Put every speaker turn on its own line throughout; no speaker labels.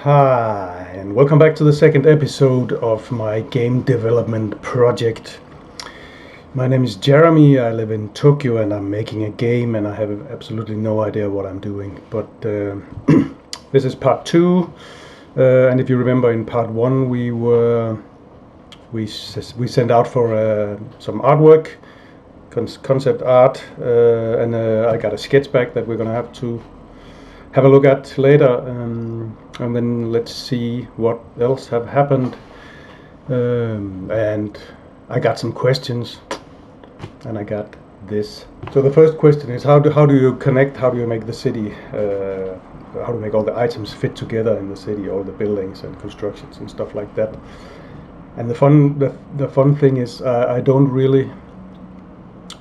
Hi, and welcome back to the second episode of my game development project. My name is Jeremy, I live in Tokyo and I'm making a game and I have absolutely no idea what I'm doing. But this is part 2, and if you remember in part 1 we sent out for some artwork, concept art, and I got a sketch back that we're gonna have to have a look at later, and then let's see what else have happened. And I got some questions, and I got this. So the first question is how do you connect? How do you make the city? How to make all the items fit together in the city, all the buildings and constructions and stuff like that. And the fun thing is I don't really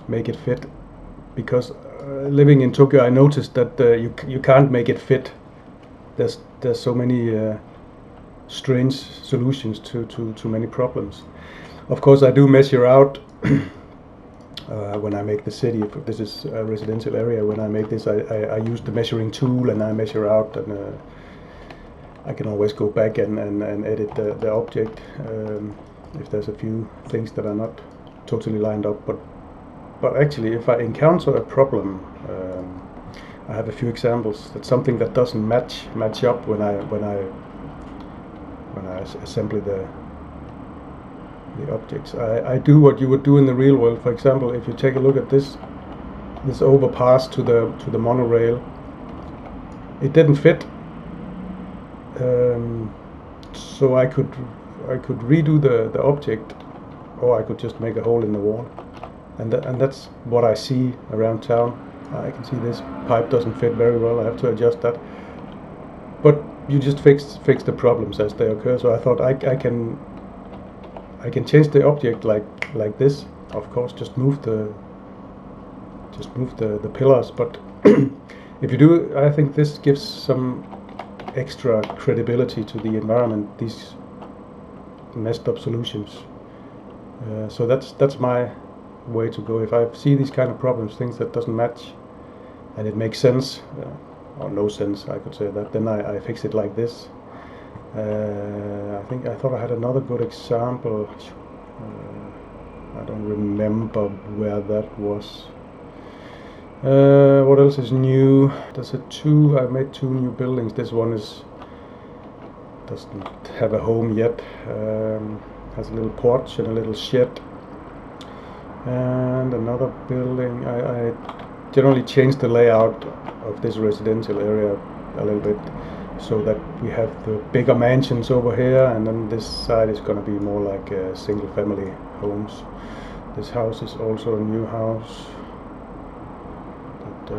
make it fit because living in Tokyo, I noticed that you can't make it fit. There's so many strange solutions to many problems. Of course, I do measure out when I make the city. If this is a residential area, when I make this, I use the measuring tool and I measure out, and I can always go back and edit the object if there's a few things that are not totally lined up. But actually, if I encounter a problem, I have a few examples. That's something that doesn't match up when I assemble the objects. I do what you would do in the real world. For example, if you take a look at this overpass to the monorail, it didn't fit. So I could redo the object, or I could just make a hole in the wall. And that's what I see around town. I can see this pipe doesn't fit very well. I have to adjust that. But you just fix the problems as they occur. So I thought I can change the object like this. Of course, just move the pillars. But if you do, I think this gives some extra credibility to the environment. These messed up solutions. So that's my way to go. If I see these kind of problems, things that doesn't match, and it makes sense, or no sense, I could say that, then I fix it like this. I thought I had another good example. I don't remember where that was. What else is new? I made 2 new buildings. This one doesn't have a home yet. Has a little porch and a little shed. And another building, I generally changed the layout of this residential area a little bit so that we have the bigger mansions over here, and then this side is going to be more like single family homes. This house is also a new house that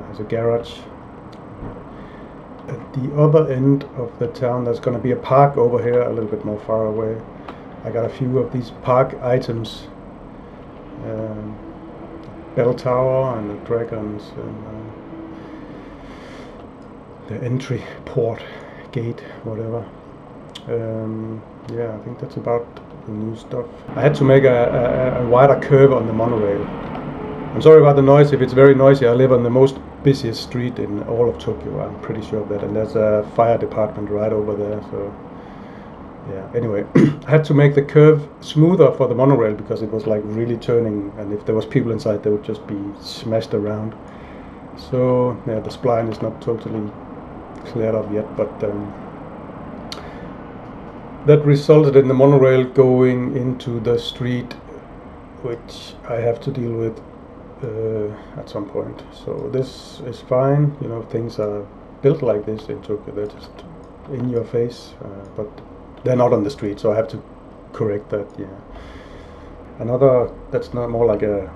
has a garage. At the other end of the town there's going to be a park over here, a little bit more far away. I got a few of these park items. Bell tower and the dragons and the entry port gate, whatever. I think that's about the new stuff. I had to make a wider curve on the monorail. I'm sorry about the noise if it's very noisy. I live on the most busiest street in all of Tokyo, I'm pretty sure of that, and there's a fire department right over there, so yeah, anyway, I had to make the curve smoother for the monorail because it was like really turning, and if there was people inside they would just be smashed around. So yeah, the spline is not totally cleared up yet, but that resulted in the monorail going into the street, which I have to deal with at some point. So this is fine, things are built like this in Tokyo, they're just in your face, but they're not on the street, so I have to correct that. Yeah. Another, that's not more like a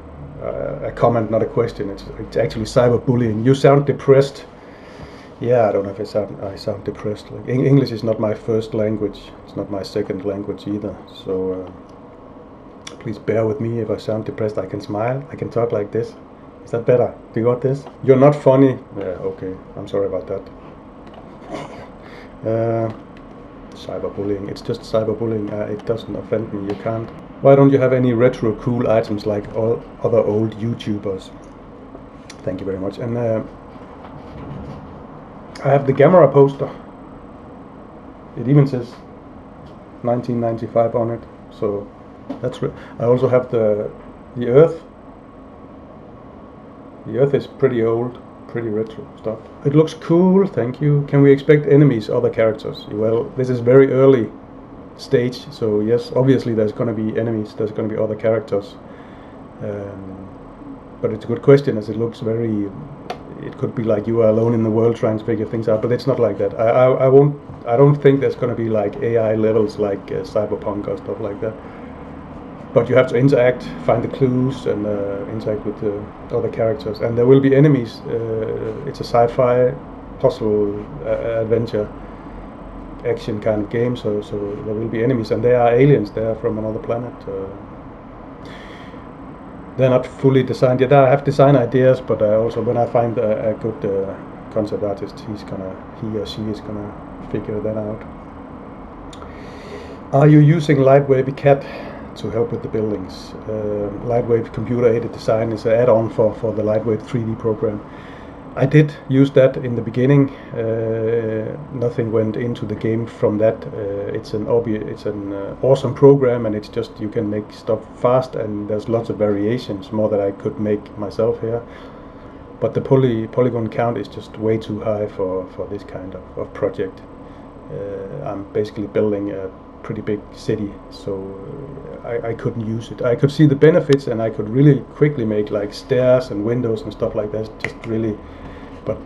comment, not a question. It's actually cyberbullying. You sound depressed. Yeah, I don't know if I sound depressed. Like, English is not my first language. It's not my second language either. So please bear with me if I sound depressed. I can smile. I can talk like this. Is that better? Do you got this? You're not funny. Yeah. Okay. I'm sorry about that. Cyberbullying, it's just cyberbullying, it doesn't offend me, you can't. Why don't you have any retro cool items like all other old YouTubers? Thank you very much. And I have the Gamera poster. It even says 1995 on it. So that's I also have the Earth. The Earth is pretty old, pretty retro stuff. It looks cool, thank you. Can we expect enemies, other characters? Well, this is very early stage, so yes, obviously there's going to be enemies, there's going to be other characters. But it's a good question, as it looks very. It could be like you are alone in the world trying to figure things out, but it's not like that. I won't. I don't think there's going to be like AI levels like Cyberpunk or stuff like that. But you have to interact, find the clues, and interact with the other characters. And there will be enemies. It's a sci-fi puzzle adventure action kind of game, so there will be enemies, and they are aliens. They are from another planet. They're not fully designed yet. I have design ideas, but also when I find a good concept artist, he or she is gonna figure that out. Are you using Lightwave CAD to help with the buildings? Lightwave computer aided design is an add-on for the Lightwave 3D program. I did use that in the beginning. Nothing went into the game from that. It's an awesome program, and it's just you can make stuff fast, and there's lots of variations, more that I could make myself here. But the polygon count is just way too high for this kind of project. I'm basically building a pretty big city, so I couldn't use it. I could see the benefits, and I could really quickly make like stairs and windows and stuff like that. Just really, but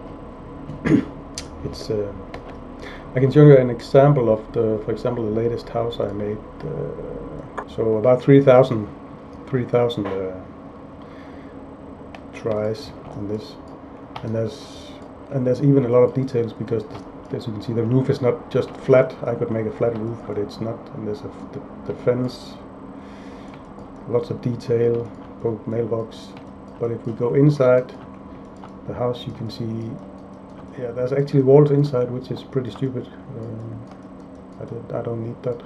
it's. I can show you an example of for example, the latest house I made. So about 3,000 tries on this, and there's even a lot of details because. As you can see, the roof is not just flat. I could make a flat roof, but it's not. And there's the fence, lots of detail, both mailbox. But if we go inside the house, you can see, yeah, there's actually walls inside, which is pretty stupid. I don't need that.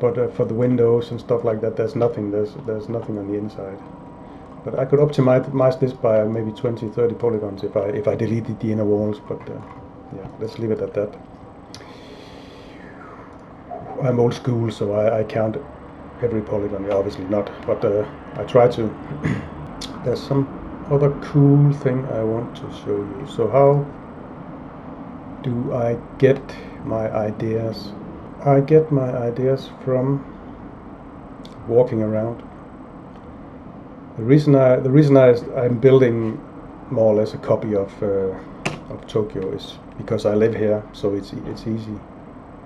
But for the windows and stuff like that, there's nothing. There's nothing on the inside. But I could optimize this by maybe 20-30 polygons if I deleted the inner walls. But yeah, let's leave it at that. I'm old school, so I count every polygon. Yeah, obviously not, but I try to. There's some other cool thing I want to show you. So how do I get my ideas? I get my ideas from walking around. The reason I'm building more or less a copy of Tokyo is because I live here, so it's easy.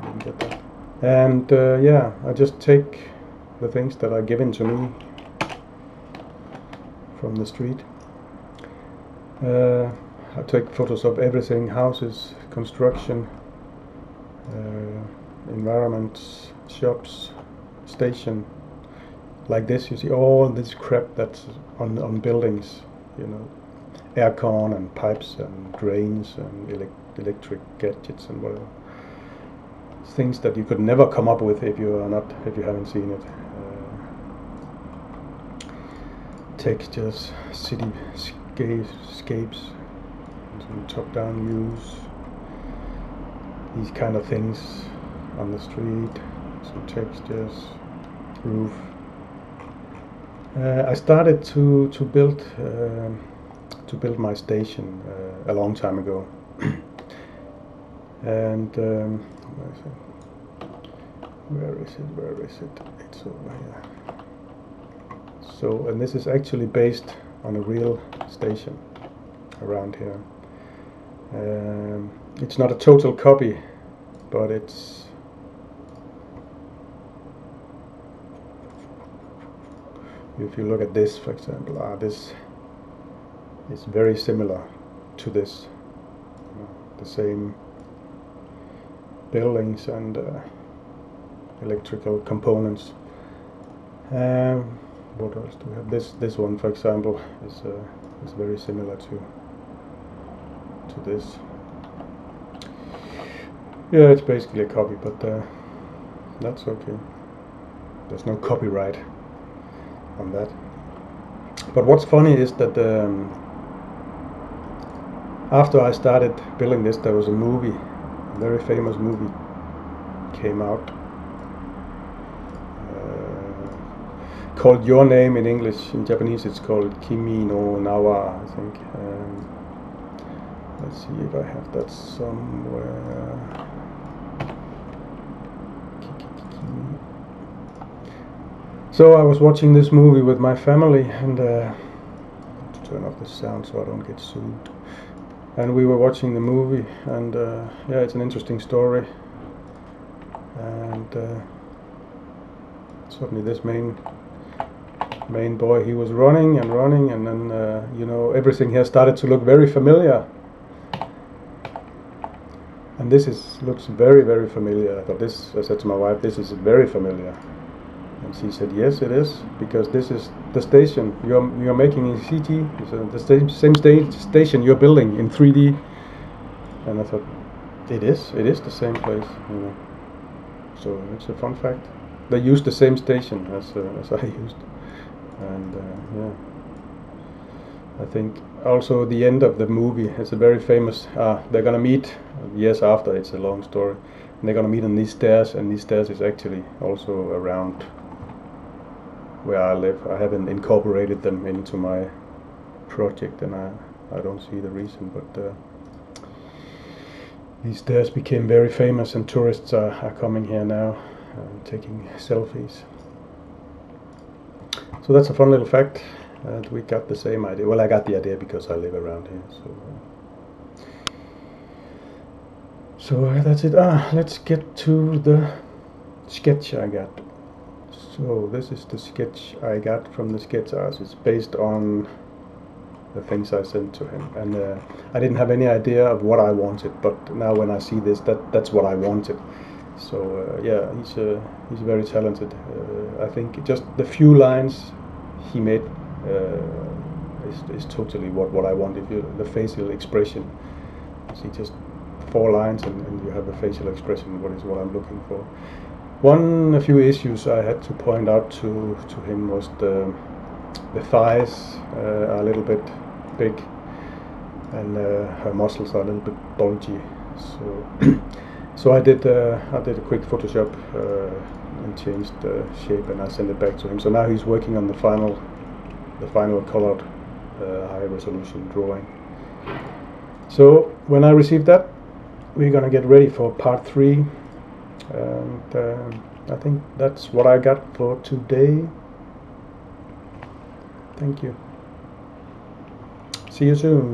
I didn't get that. And yeah, I just take the things that are given to me from the street. I take photos of everything: houses, construction, environments, shops, station. Like this, you see all this crap that's on buildings, you know, aircon and pipes and drains and electric gadgets and whatever. Things that you could never come up with if you haven't seen it. Textures, cityscapes, some top-down views. These kind of things on the street. Some textures, roof. I started to build my station a long time ago, and where is it? It's over here. So, and this is actually based on a real station around here. It's not a total copy, but it's. If you look at this, for example, this is very similar to this. The same buildings and electrical components. What else do we have? This one, for example, is very similar to this. Yeah, it's basically a copy, but that's okay. There's no copyright on that. But what's funny is that after I started building this, there was a movie very famous movie came out called Your Name in English. In Japanese it's called Kimi no Nawa, I think. Let's see if I have that somewhere. So I was watching this movie with my family, and to turn off the sound so I don't get sued. And we were watching the movie, and yeah, it's an interesting story. And suddenly this main boy, he was running, and then you know, everything here started to look very familiar. And this looks very, very familiar. I thought this, I said to my wife, this is very familiar. And she said, yes, it is, because this is the station you're making in CT. It's the same station you're building in 3D. And I thought, it is the same place, you know. So it's a fun fact. They used the same station as I used, and yeah. I think also the end of the movie is a very famous. They're gonna meet years after. It's a long story. And they're gonna meet on these stairs, and these stairs is actually also around where I live. I haven't incorporated them into my project, and I don't see the reason. But these stairs became very famous, and tourists are coming here now, taking selfies. So that's a fun little fact. And we got the same idea. Well, I got the idea because I live around here. So that's it. Let's get to the sketch I got. So this is the sketch I got from the sketch artist. It's based on the things I sent to him, and I didn't have any idea of what I wanted. But now when I see this, that's what I wanted. So yeah, he's very talented. I think just the few lines he made is totally what I want. If you the facial expression, see just 4 lines and you have a facial expression. What I'm looking for. A few issues I had to point out to him was the thighs are a little bit big, and her muscles are a little bit bulgy. So so I did a quick Photoshop and changed the shape, and I sent it back to him. So now he's working on the final colored high resolution drawing. So when I receive that, we're gonna get ready for part 3, and I think that's what I got for today. Thank you. See you soon.